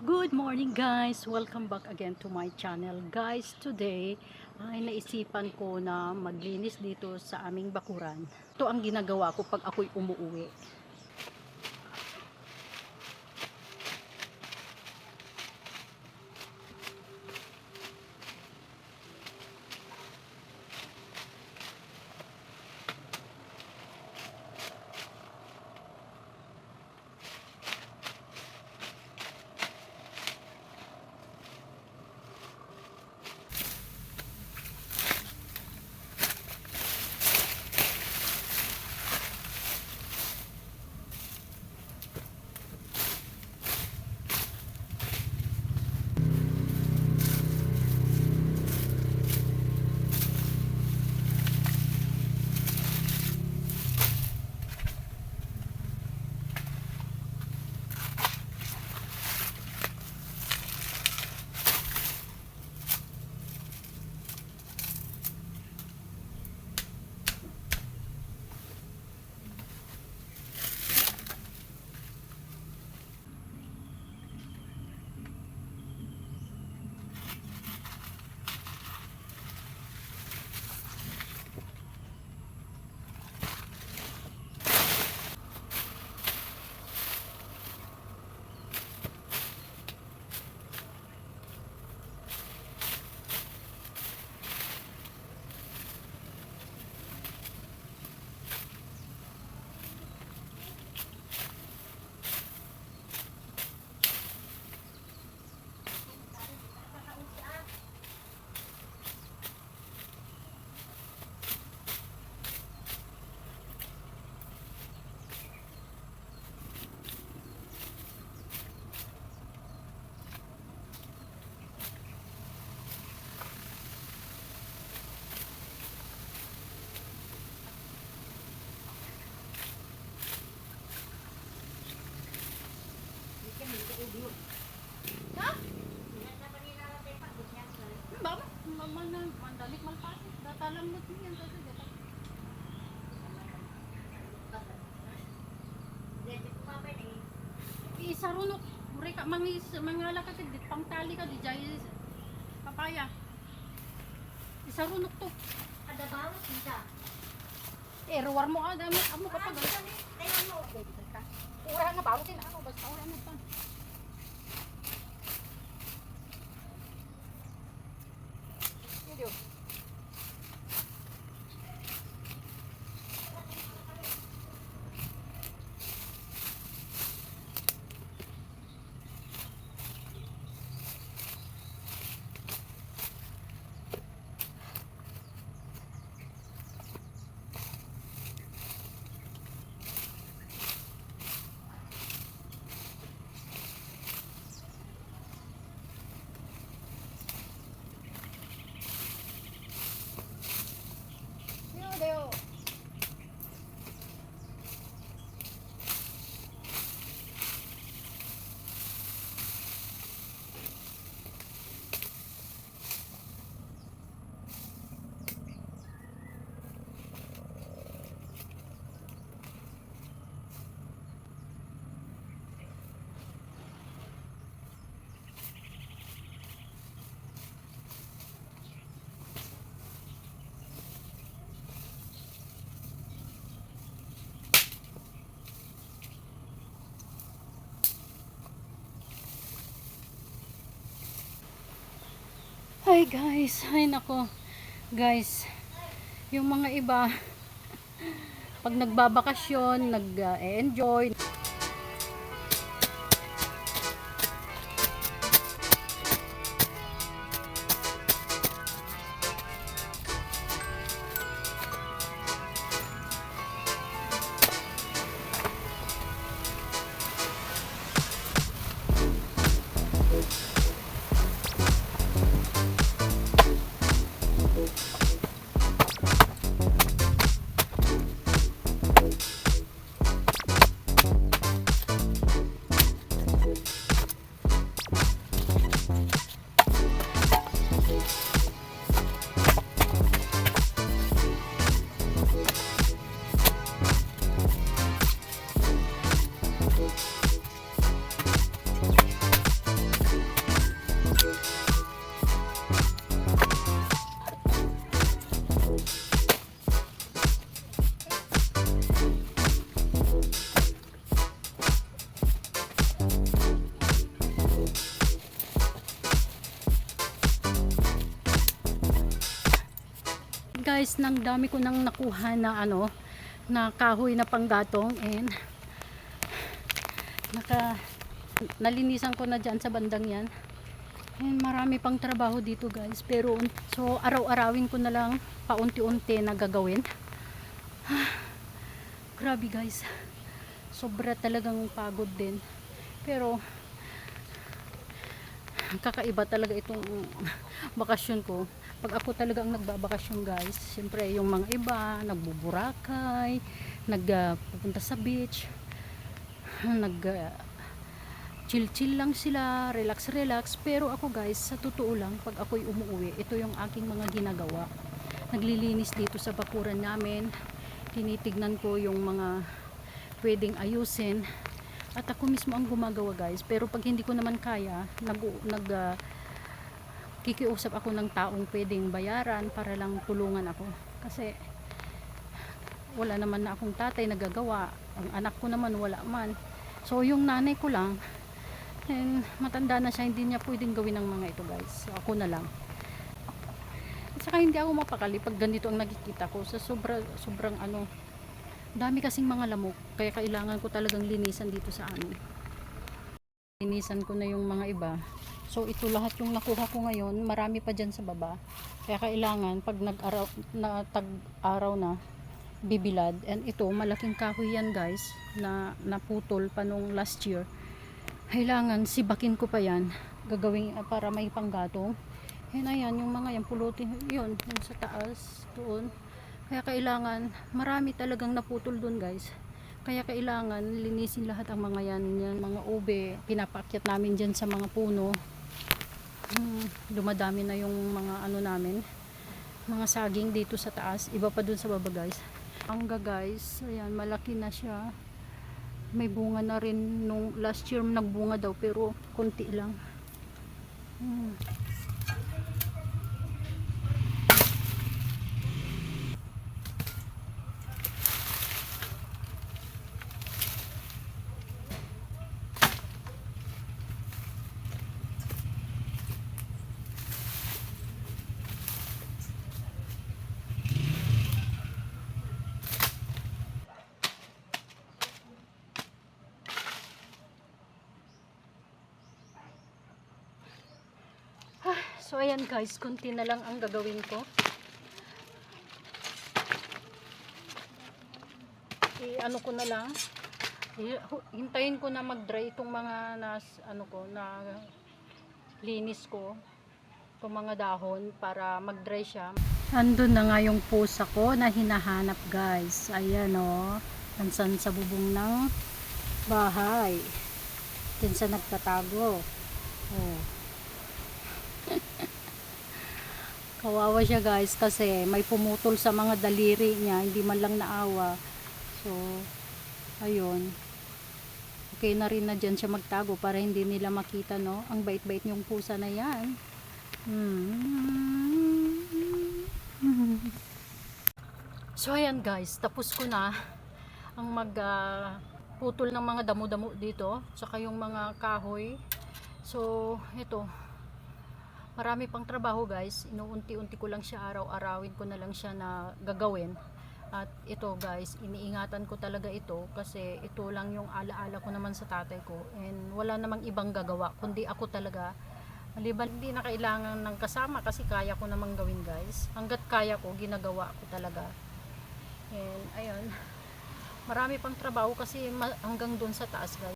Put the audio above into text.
Good morning guys! Welcome back again to my channel. Guys, today ay naisipan ko na maglinis dito sa aming bakuran. Ito ang ginagawa ko pag ako'y umuuwi. Mandalik malpasi, datalang mo din yan. Isarunok, mereka mangala ka di pangtali ka di jay papaya. Isarunok to. Ada bawang bisa. Ruwar mo ada mo kapag Bisa nih, tingnan mo. ura na barutin ako basta ura na pa. Video. Deo. Hi guys, ay nako guys, yung mga iba pag nagbabakasyon, nag-enjoy guys, nang dami ko nang nakuha na ano, na kahoy na panggatong, and nalinisan ko na dyan sa bandang yan. And marami pang trabaho dito guys, pero so araw-arawin ko na lang paunti-unti na gagawin. Grabe guys, sobra talagang pagod din, pero kakaiba talaga itong bakasyon ko. Pag ako talaga ang nagbabakasyon guys, siyempre yung mga iba nagbuburakay, nagpupunta sa beach, chill-chill lang sila, relax-relax. Pero ako guys, sa totoo lang, pag ako'y umuwi, ito yung aking mga ginagawa. Naglilinis dito sa bakuran namin, tinitignan ko yung mga pwedeng ayusin, at ako mismo ang gumagawa guys. Pero pag hindi ko naman kaya, kikiusap ako ng taong pwedeng bayaran para lang tulungan ako, kasi wala naman na akong tatay na gagawa, ang anak ko naman wala man. So yung nanay ko lang, and matanda na siya, hindi niya pwedeng gawin ng mga ito guys, so ako na lang. At saka hindi ako mapakali pag ganito ang nakikita ko, sa sobrang ano, dami kasing mga lamok, kaya kailangan ko talagang linisan dito sa amin. Linisan ko na yung mga iba. So ito lahat yung nakuha ko ngayon, marami pa dyan sa baba, kaya kailangan pag tag-araw na bibilad. And ito malaking kahoy yan guys, na naputol pa nung last year. Kailangan sibakin ko pa yan, gagawing para may panggatong. And ayan yung mga yan, pulutin yun sa taas doon. Kaya kailangan, marami talagang naputol doon guys, kaya kailangan linisin lahat ang mga yan mga ube, pinapakyat namin dyan sa mga puno. Dumadami na yung mga ano namin, mga saging dito sa taas, iba pa dun sa baba guys. Mangga guys, ayan, malaki na siya, may bunga na rin. Nung last year nagbunga daw, pero konti lang. So ayan guys, konti na lang ang gagawin ko. Ano ko na lang, hintayin ko na mag-dry itong mga na linis ko, itong mga dahon, para mag-dry siya. Andun na nga yung pusa ko na hinahanap guys. Ayan o, nansan sa bubong ng bahay, din sa nagtatago. Oh. Kawawa siya guys, kasi may pumutol sa mga daliri niya, hindi man lang naawa. So ayun, okay na rin na dyan siya magtago para hindi nila makita, no? Ang bait-bait niyong pusa na yan. So ayan guys, tapos ko na ang putol ng mga damo-damo dito, saka yung mga kahoy. So ito, marami pang trabaho guys, inuunti-unti ko lang siya, araw-arawin ko na lang siya na gagawin. At ito guys, iniingatan ko talaga ito, kasi ito lang yung alaala ko naman sa tatay ko, and wala namang ibang gagawa kundi ako talaga. Maliban, hindi na kailangan ng kasama, kasi kaya ko namang gawin guys. Hanggat kaya ko, ginagawa ko talaga. And ayun, marami pang trabaho kasi hanggang doon sa taas guys.